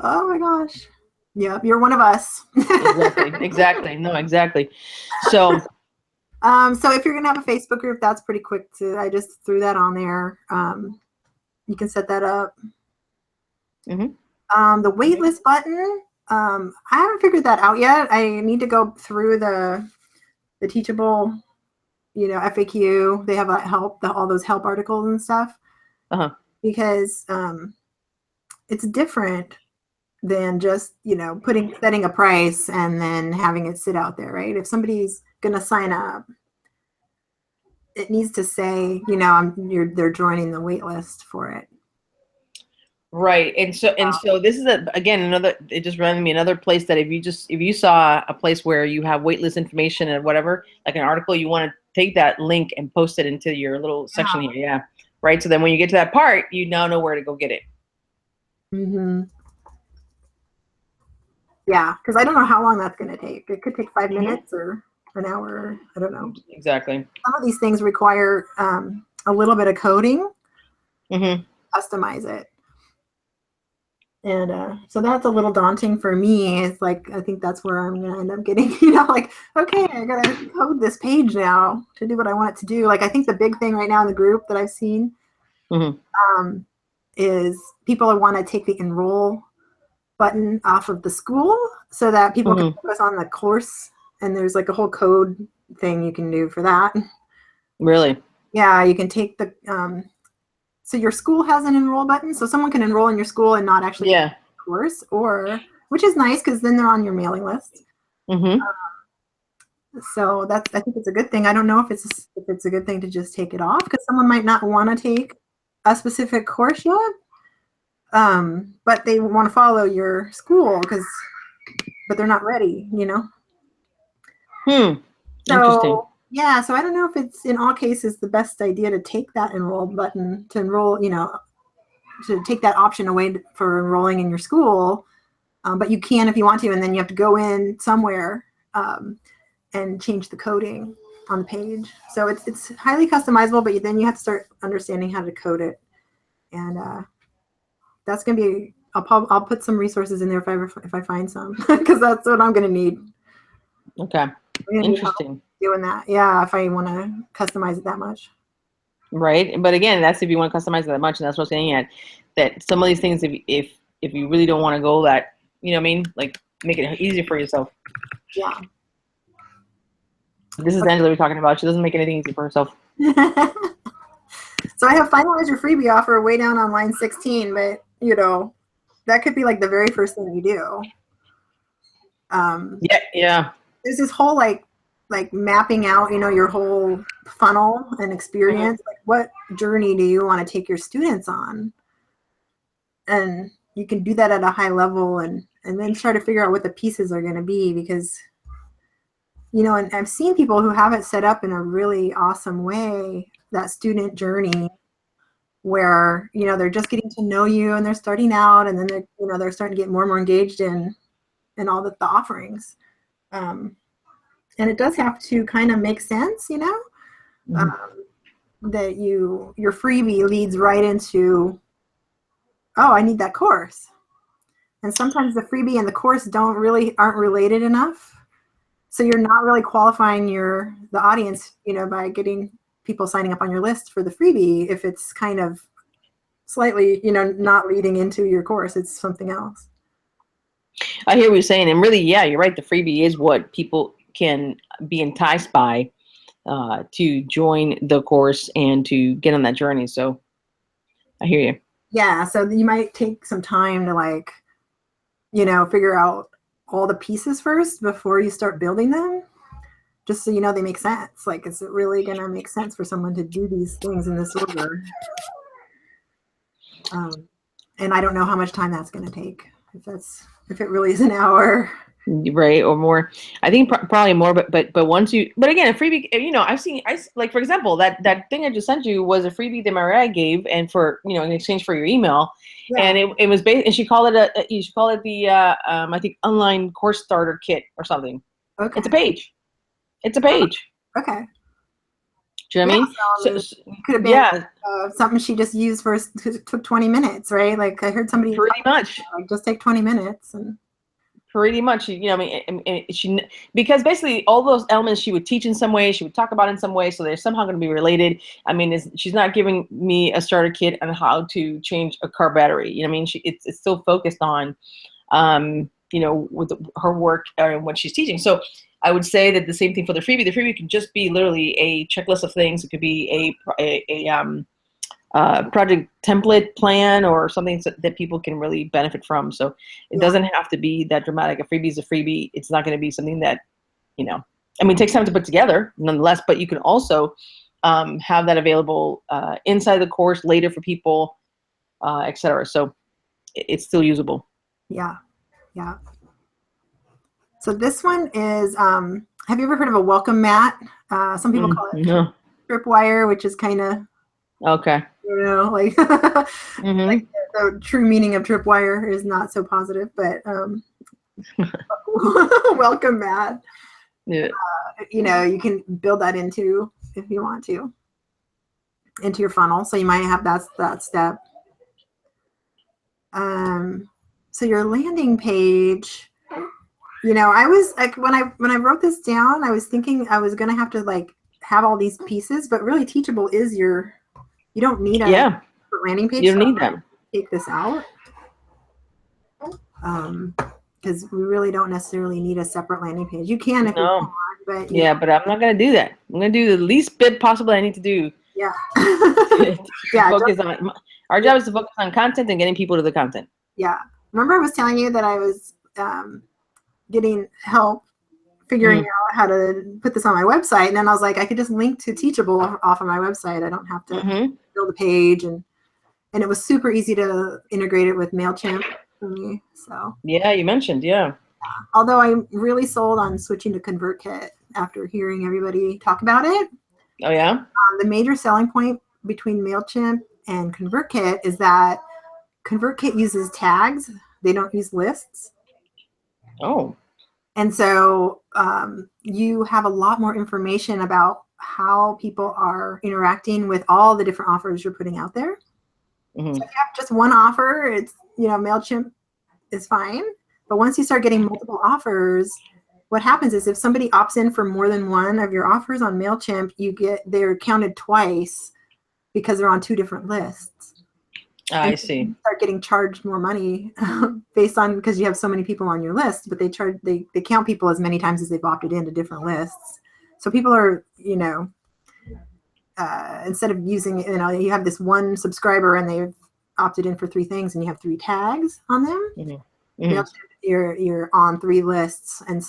Oh my gosh. Yeah, you're one of us. Exactly. No, exactly. So, so if you're gonna have a Facebook group, that's pretty quick I just threw that on there. You can set that up. The waitlist button, I haven't figured that out yet. I need to go through the Teachable, FAQ. They have all those help articles and stuff. Because it's different than just, setting a price and then having it sit out there, right? If somebody's going to sign up, it needs to say, they're joining the wait list for it. Right. And so this is it just reminded me another place that if you saw a place where you have waitlist information and whatever, like an article, you want to take that link and post it into your little section here. Yeah. Right. So then when you get to that part, you now know where to go get it. Yeah. Cause I don't know how long that's going to take. It could take 5 minutes or an hour. I don't know. Exactly. Some of these things require a little bit of coding. Customize it. And so that's a little daunting for me. It's like, I think that's where I'm going to end up getting, okay, I got to code this page now to do what I want it to do. Like, I think the big thing right now in the group that I've seen is people want to take the enroll button off of the school so that people can focus on the course. And there's like a whole code thing you can do for that. Really? Yeah, you can take the so your school has an enroll button, so someone can enroll in your school and not actually take the course, which is nice because then they're on your mailing list. So I think it's a good thing. I don't know if it's a good thing to just take it off, because someone might not want to take a specific course yet, but they want to follow your school but they're not ready, Interesting. Yeah, so I don't know if it's in all cases the best idea to take that enroll button to enroll, to take that option away for enrolling in your school. But you can if you want to, and then you have to go in somewhere and change the coding on the page. So it's highly customizable, but then you have to start understanding how to code it. And that's going to be, I'll put some resources in there if I find some, because that's what I'm going to need. Okay. Interesting. Doing that. Yeah, if I want to customize it that much. Right. But again, that's if you want to customize it that much. And that's what I'm saying, at that some of these things, if you really don't want to go that, you know what I mean? Like, make it easier for yourself. Yeah. This is Angela we're talking about. She doesn't make anything easy for herself. So I have finalized your freebie offer way down on line 16, but that could be like the very first thing you do. Yeah. There's this whole like mapping out, your whole funnel and experience. Like, what journey do you want to take your students on? And you can do that at a high level, and then try to figure out what the pieces are going to be, because and I've seen people who have it set up in a really awesome way, that student journey, where they're just getting to know you and they're starting out, and then they're starting to get more and more engaged in all the offerings. And it does have to kind of make sense, that your freebie leads right into, oh, I need that course. And sometimes the freebie and the course aren't related enough. So you're not really qualifying the audience, by getting people signing up on your list for the freebie, if it's kind of slightly, not leading into your course. It's something else. I hear what you're saying. And really, yeah, you're right. The freebie is what people can be enticed by to join the course and to get on that journey. So I hear you. Yeah. So you might take some time to figure out all the pieces first before you start building them, just so they make sense. Like, is it really going to make sense for someone to do these things in this order? And I don't know how much time that's going to take. If it really is an hour, right, or more. I think probably more. But again, a freebie. Like, for example, that thing I just sent you was a freebie that Mariah gave, and for in exchange for your email, and it was based. And she called it the I think online course starter kit or something. Okay. It's a page. Okay. Do you know what I mean? So it could have been something she just used took 20 minutes, right? Like, I heard somebody pretty much like, just take 20 minutes and. Pretty much, because basically all those elements she would teach in some way, she would talk about in some way, so they're somehow going to be related. I mean, she's not giving me a starter kit on how to change a car battery. It's still focused on, with her work and what she's teaching. So I would say that the same thing for the freebie. The freebie can just be literally a checklist of things. It could be a project template plan or something that people can really benefit from. So it doesn't have to be that dramatic. A freebie is a freebie. It's not going to be something that, it takes time to put together nonetheless, but you can also have that available inside the course later for people, etc. So it's still usable. Yeah. Yeah. So this one is, have you ever heard of a welcome mat? Some people call it tripwire, which is kind of, okay. Like, like the true meaning of tripwire is not so positive, but welcome mat. Yeah. You can build that into, if you want to, into your funnel. So you might have that step. So your landing page, I was like, when I wrote this down, I was thinking I was going to have to have all these pieces, but really Teachable is you don't need a landing page. You don't need them. Take this out. Because we really don't necessarily need a separate landing page. You can if you want, but but I'm not going to do that. I'm going to do the least bit possible I need to do. Yeah. Focus on our job is to focus on content and getting people to the content. Yeah. Remember I was telling you that I was getting help figuring out how to put this on my website, and then I was like, I could just link to Teachable off of my website. I don't have to build a page, and it was super easy to integrate it with MailChimp for me. So yeah, you mentioned, although I'm really sold on switching to ConvertKit after hearing everybody talk about it. Oh, yeah? The major selling point between MailChimp and ConvertKit is that ConvertKit uses tags. They don't use lists. Oh. And so you have a lot more information about how people are interacting with all the different offers you're putting out there. Mm-hmm. So if you have just one offer, it's, MailChimp is fine. But once you start getting multiple offers, what happens is if somebody opts in for more than one of your offers on MailChimp, they're counted twice because they're on two different lists. I see. You start getting charged more money based on, because you have so many people on your list, but they count people as many times as they've opted into different lists. So people are, instead of using, you have this one subscriber and they've opted in for 3 things and you have 3 tags on them. Mm-hmm. Mm-hmm. You're on 3 lists. And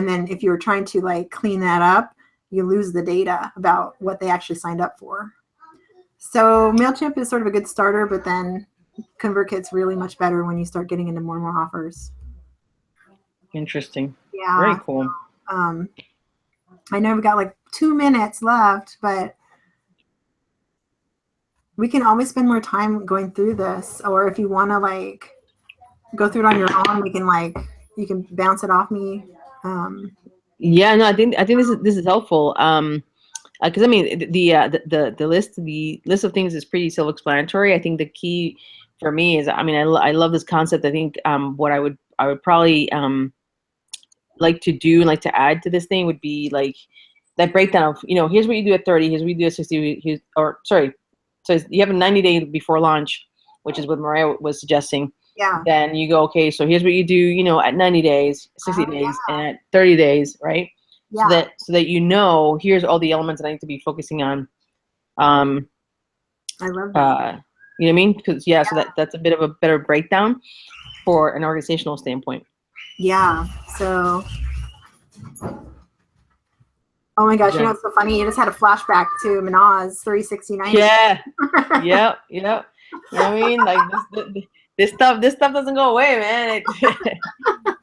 then if you're trying to like clean that up, you lose the data about what they actually signed up for. So MailChimp is sort of a good starter, but then ConvertKit's really much better when you start getting into more and more offers. Interesting. Yeah. Very cool. I know we've got like 2 minutes left, but we can always spend more time going through this. Or if you want to like go through it on your own, you can bounce it off me. Yeah, no, I think this is helpful. Because I mean the list of things is pretty self-explanatory. I think the key for me is, I mean, I love this concept. I think what I would probably like to do and like to add to this thing would be like that breakdown of, here's what you do at 30, here's what you do at 60, so you have a 90-day before launch, which is what Mariah was suggesting. Yeah. Then you go, okay, so here's what you do, at 90 days, 60 days, and at 30 days, right? Yeah. So that here's all the elements that I need to be focusing on. I love that. You know what I mean? Because so that's a bit of a better breakdown for an organizational standpoint. Yeah. So, oh my gosh, it's so funny. You just had a flashback to Minaz 369. Yeah. Yep. You know what I mean? Like this stuff doesn't go away, man. It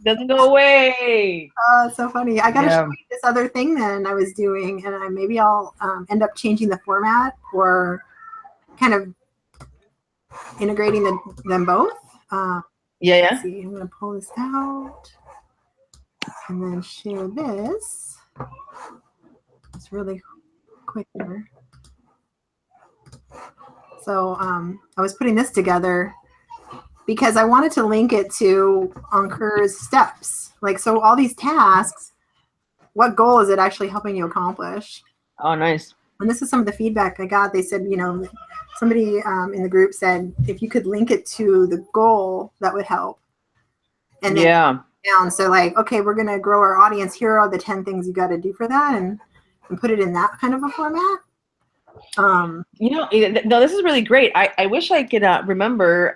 doesn't go away. Oh, it's so funny. I gotta show you this other thing then I was doing, and maybe I'll end up changing the format or kind of integrating them both. Let's see. I'm gonna pull this out and then share this. It's really quick here. So I was putting this together because I wanted to link it to Ankur's steps. Like, so all these tasks, what goal is it actually helping you accomplish? Oh, nice. And this is some of the feedback I got. They said, somebody in the group said, if you could link it to the goal, that would help. And then down. So like, okay, we're going to grow our audience. Here are the 10 things you got to do for that. And put it in that kind of a format. No, this is really great. I wish I could remember.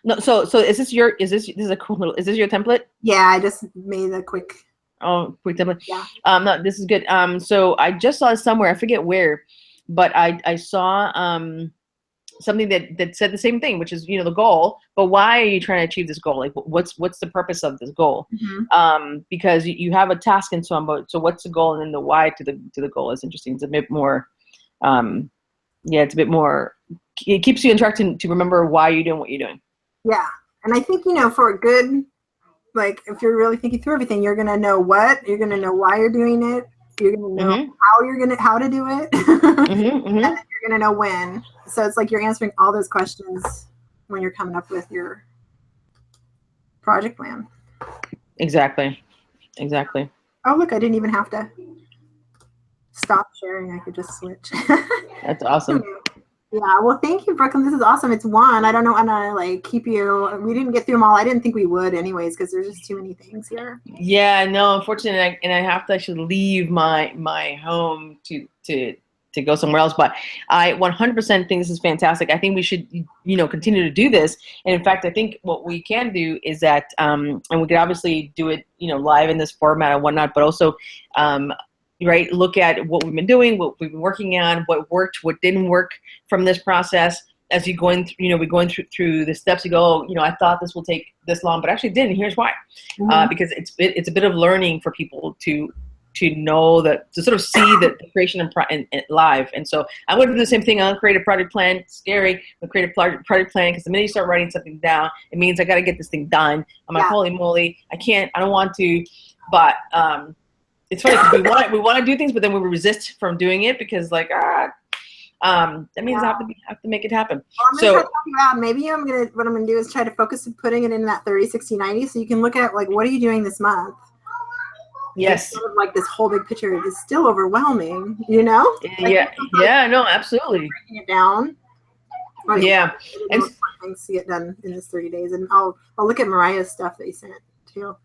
No, so is this your template? Yeah, I just made a quick template. Yeah. No, this is good. So I just saw somewhere, I forget where, but I saw something that said the same thing, which is, the goal, but why are you trying to achieve this goal? Like what's the purpose of this goal? Mm-hmm. Because you have a task and so on, but so what's the goal? And then the why to the goal is interesting. It's a bit more, it's a bit more, it keeps you on track to remember why you're doing what you're doing. Yeah. And I think, for a good, like, if you're really thinking through everything, you're going to know you're going to know why you're doing it. You're going to know mm-hmm. how to do it. Mm-hmm, mm-hmm. And then you're going to know when. So it's like you're answering all those questions when you're coming up with your project plan. Exactly. Oh, look, I didn't even have to stop sharing. I could just switch. That's awesome. Yeah, well, thank you, Brooklyn. This is awesome. It's one. I don't know how to keep you. We didn't get through them all. I didn't think we would, anyways, because there's just too many things here. Yeah, no, unfortunately, and I have to actually leave my home to go somewhere else. But I 100% think this is fantastic. I think we should, continue to do this. And in fact, I think what we can do is that, and we could obviously do it, live in this format and whatnot, but also, right, look at what we've been doing, what we've been working on, what worked, what didn't work from this process. As you're going through, we're going through the steps. You go, I thought this will take this long, but actually it didn't. Here's why. Mm-hmm. Because it's a bit of learning for people to to know that, to sort of see the creation and live. And so I'm going to do the same thing. I'll create a project plan. It's scary. I'll create a project plan because the minute you start writing something down, it means I got to get this thing done. I'm like, holy moly, I don't want to. But it's funny because we want to do things, but then we resist from doing it because like, that means I have to make it happen. Well, I'm gonna try to help you out. Maybe what I'm gonna do is try to focus on putting it in that 30, 60, 90, so you can look at like, what are you doing this month? Yes. Sort of like this whole big picture is still overwhelming, you know? Yeah. Yeah. No, absolutely. Breaking it down. Yeah. And see it done in this 30 days, and I'll look at Mariah's stuff that you sent too.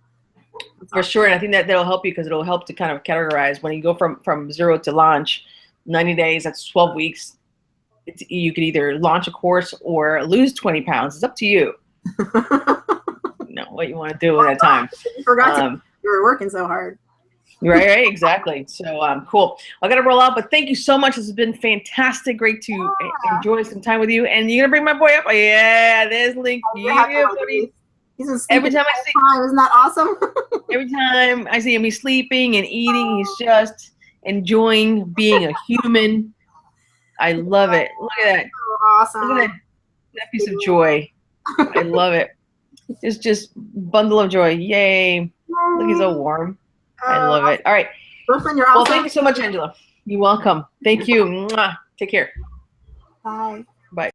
For sure, and I think that'll help you because it'll help to kind of categorize when you go from zero to launch. 90 days, that's 12 weeks. You could either launch a course or lose 20 pounds. It's up to you. What you want to do with that time. You forgot you were working so hard. Right, exactly. So cool. I got to roll out, but thank you so much. This has been fantastic. Great to enjoy some time with you. And you're going to bring my boy up? Oh, yeah, there's Link. He's been every time I see him, isn't that awesome? Every time I see him, he's sleeping and eating. He's just enjoying being a human. I love it. Look at that. Awesome. Look at that piece of joy. I love it. It's just bundle of joy. Yay. Look, he's so warm. I love it. All right. Brooklyn, you're well, awesome. thank you so much, Angela. You're welcome. Thank you. Mwah. Take care. Bye. Bye.